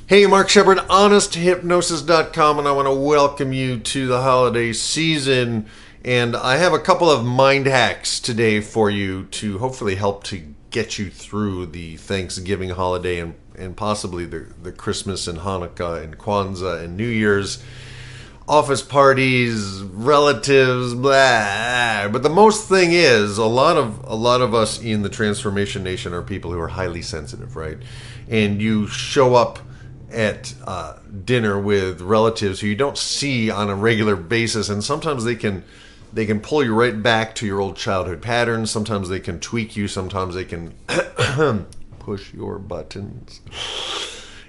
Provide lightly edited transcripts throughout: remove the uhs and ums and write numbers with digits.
Hey, Mark Shepard, honesthypnosis.com, and I want to welcome you to the holiday season. And I have a couple of mind hacks today for you to hopefully help to get you through the Thanksgiving holiday and possibly the Christmas and Hanukkah and Kwanzaa and New Year's, office parties, relatives, blah. But the most thing is, a lot of us in the Transformation Nation are people who are highly sensitive, right? And you show up at dinner with relatives who you don't see on a regular basis, and sometimes they can pull you right back to your old childhood patterns. Sometimes they can tweak you. Sometimes they can push your buttons,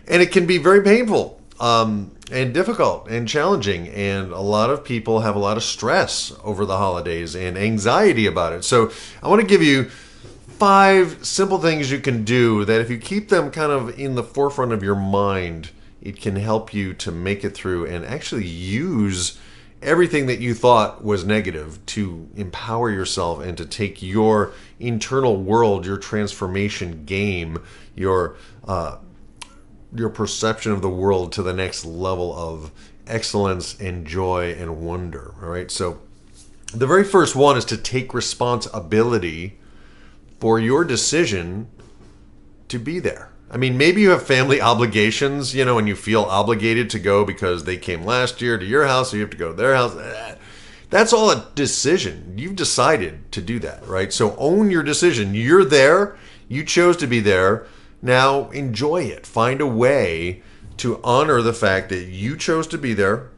and it can be very painful and difficult and challenging. And a lot of people have a lot of stress over the holidays and anxiety about it. So I want to give you 5 simple things you can do that if you keep them kind of in the forefront of your mind, it can help you to make it through and actually use everything that you thought was negative to empower yourself and to take your internal world, your transformation game, your perception of the world to the next level of excellence and joy and wonder. All right. So the very first one is to take responsibility for your decision to be there. I mean, maybe you have family obligations, and you feel obligated to go because they came last year to your house, so you have to go to their house. That's all a decision. You've decided to do that, right? So own your decision. You're there. You chose to be there. Now enjoy it. Find a way to honor the fact that you chose to be there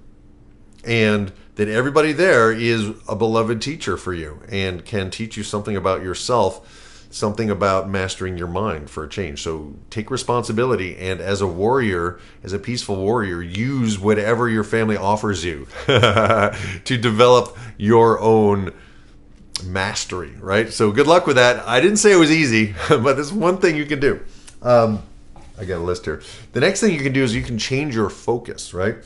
and that everybody there is a beloved teacher for you and can teach you something about yourself, something about mastering your mind for a change. So take responsibility, and as a warrior, as a peaceful warrior, use whatever your family offers you to develop your own mastery, right? So good luck with that. I didn't say it was easy, but there's one thing you can do. I got a list here. The next thing you can do is you can change your focus, right?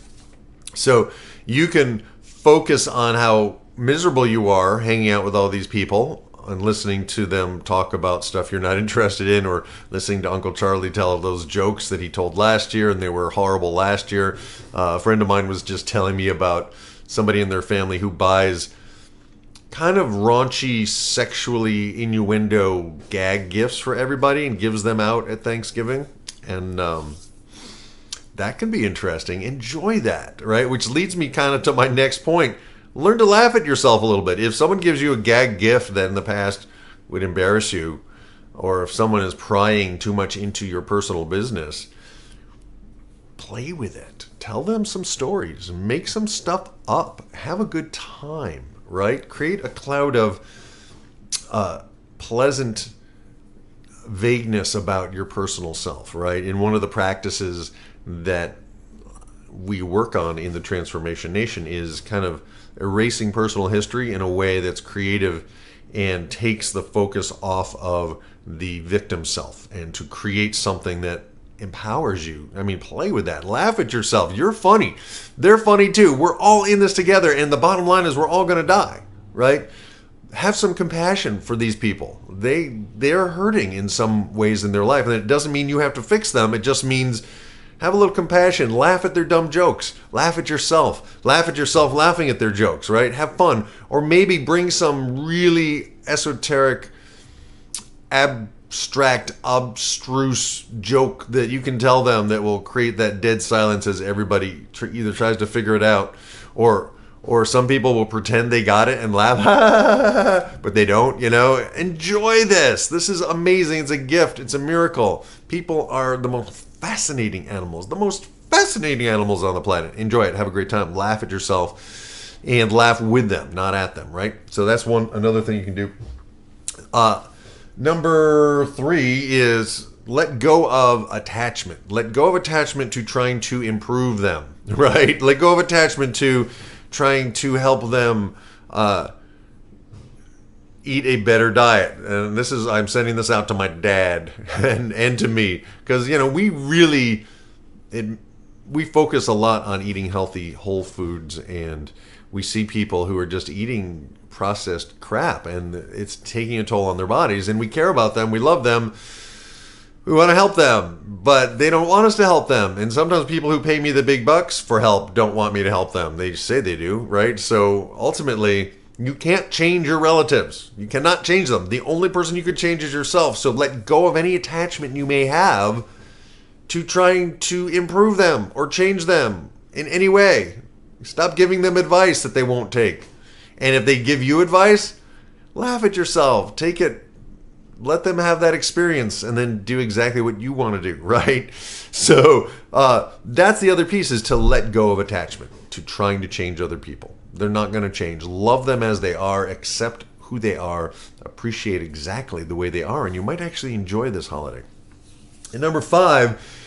So you can focus on how miserable you are hanging out with all these people and listening to them talk about stuff you're not interested in, or listening to Uncle Charlie tell those jokes that he told last year and they were horrible last year. A friend of mine was just telling me about somebody in their family who buys kind of raunchy, sexually innuendo gag gifts for everybody and gives them out at Thanksgiving. And that can be interesting. Enjoy that, right? Which leads me kind of to my next point. Learn to laugh at yourself a little bit. If someone gives you a gag gift that in the past would embarrass you, or if someone is prying too much into your personal business, play with it. Tell them some stories. Make some stuff up. Have a good time, right? Create a cloud of pleasant vagueness about your personal self, right? In one of the practices that we work on in the Transformation Nation is kind of erasing personal history in a way that's creative and takes the focus off of the victim self and to create something that empowers you. I mean, play with that. Laugh at yourself. You're funny. They're funny too. We're all in this together, and the bottom line is we're all going to die, right? Have some compassion for these people. They're hurting in some ways in their life, and it doesn't mean you have to fix them. It just means have a little compassion. Laugh at their dumb jokes. Laugh at yourself. Laugh at yourself laughing at their jokes, right? Have fun. Or maybe bring some really esoteric, abstract, abstruse joke that you can tell them that will create that dead silence as everybody either tries to figure it out, or some people will pretend they got it and laugh, but they don't, Enjoy this. This is amazing. It's a gift. It's a miracle. People are the most fascinating animals on the planet. Enjoy it. Have a great time. Laugh at yourself and laugh with them, not at them, right? So that's another thing you can do. Number 3 is let go of attachment. Let go of attachment to trying to improve them, right? Let go of attachment to trying to help them eat a better diet. And I'm sending this out to my dad and to me, because we focus a lot on eating healthy whole foods, and we see people who are just eating processed crap, and it's taking a toll on their bodies, and we care about them, we love them, We want to help them, but they don't want us to help them. And sometimes people who pay me the big bucks for help don't want me to help them. They say they do, right? So ultimately, you can't change your relatives. You cannot change them. The only person you could change is yourself. So let go of any attachment you may have to trying to improve them or change them in any way. Stop giving them advice that they won't take. And if they give you advice, laugh at yourself. Take it. Let them have that experience and then do exactly what you want to do, right? So that's the other piece, is to let go of attachment to trying to change other people. They're not going to change. Love them as they are. Accept who they are. Appreciate exactly the way they are. And you might actually enjoy this holiday. And number 5,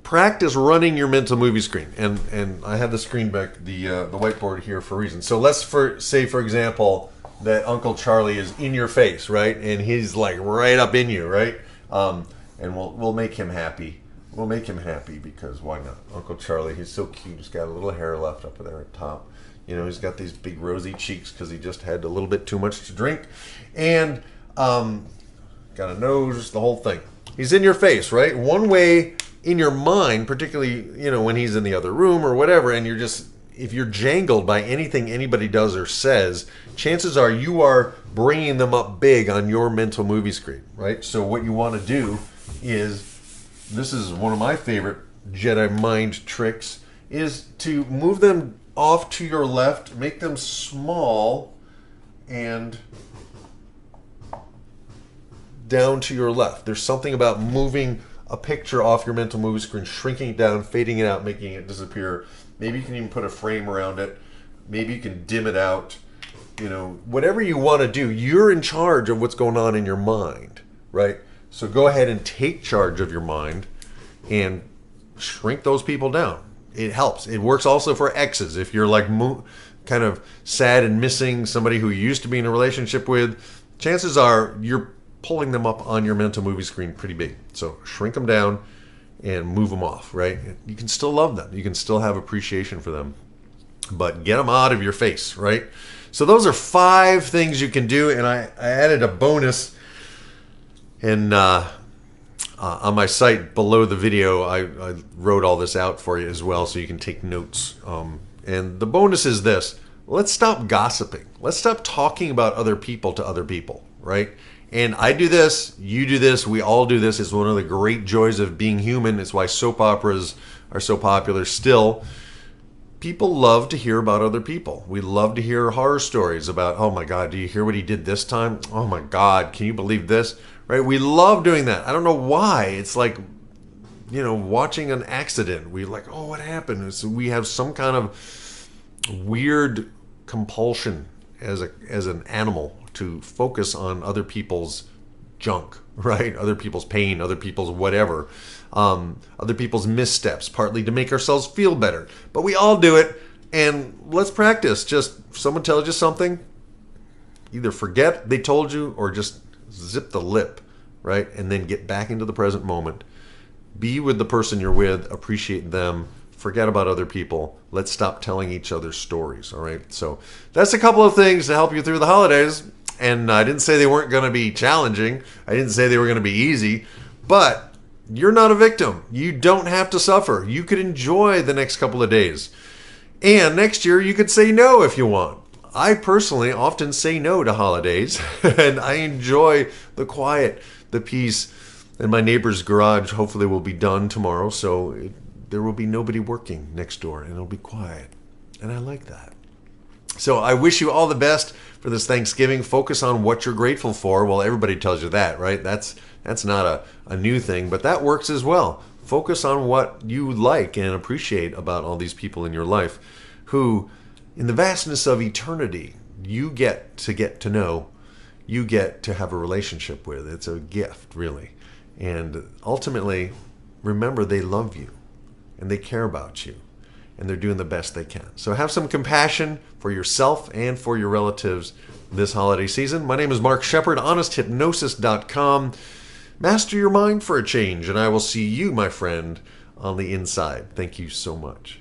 practice running your mental movie screen. And I have the screen back, the whiteboard here for a reason. So let's say, for example, that Uncle Charlie is in your face, right? And he's like right up in you, right? And we'll make him happy. We'll make him happy because why not? Uncle Charlie, he's so cute. He's got a little hair left up there at top. You know, he's got these big rosy cheeks because he just had a little bit too much to drink. And got a nose, the whole thing. He's in your face, right? One way in your mind, particularly, you know, when he's in the other room or whatever, and you're just, if you're jangled by anything anybody does or says, chances are you are bringing them up big on your mental movie screen, right? So what you want to do is, this is one of my favorite Jedi mind tricks, is to move them off to your left, make them small, and down to your left. There's something about moving a picture off your mental movie screen, shrinking it down, fading it out, making it disappear. Maybe you can even put a frame around it. Maybe you can dim it out. You know, whatever you want to do, you're in charge of what's going on in your mind, right? So go ahead and take charge of your mind and shrink those people down. It helps. It works also for exes. If you're like kind of sad and missing somebody who you used to be in a relationship with, chances are you're pulling them up on your mental movie screen pretty big. So shrink them down and move them off, right? You can still love them. You can still have appreciation for them, but get them out of your face, right? So those are 5 things you can do, and I added a bonus. And on my site below the video, I wrote all this out for you as well, so you can take notes. And the bonus is this: let's stop gossiping. Let's stop talking about other people to other people, right? And I do this, you do this, we all do this. It's one of the great joys of being human. It's why soap operas are so popular still. People love to hear about other people. We love to hear horror stories about, oh my God, do you hear what he did this time? Oh my God, can you believe this? Right? We love doing that. I don't know why. It's like, you know, watching an accident. We're like, oh, what happened? So we have some kind of weird compulsion as an animal to focus on other people's junk, right? Other people's pain, other people's whatever, other people's missteps, partly to make ourselves feel better. But we all do it, and let's practice. Just if someone tells you something, either forget they told you or just zip the lip, right? And then get back into the present moment. Be with the person you're with, appreciate them, forget about other people. Let's stop telling each other stories, all right? So that's a couple of things to help you through the holidays. And I didn't say they weren't going to be challenging. I didn't say they were going to be easy. But you're not a victim. You don't have to suffer. You could enjoy the next couple of days. And next year, you could say no if you want. I personally often say no to holidays. And I enjoy the quiet, the peace. And my neighbor's garage hopefully will be done tomorrow. So there will be nobody working next door. And it'll be quiet. And I like that. So I wish you all the best for this Thanksgiving. Focus on what you're grateful for. Well, everybody tells you that, right? That's not a new thing, but that works as well. Focus on what you like and appreciate about all these people in your life who, in the vastness of eternity, you get to know, you get to have a relationship with. It's a gift, really. And ultimately, remember they love you and they care about you. And they're doing the best they can. So have some compassion for yourself and for your relatives this holiday season. My name is Mark Shepard, honesthypnosis.com. Master your mind for a change, and I will see you, my friend, on the inside. Thank you so much.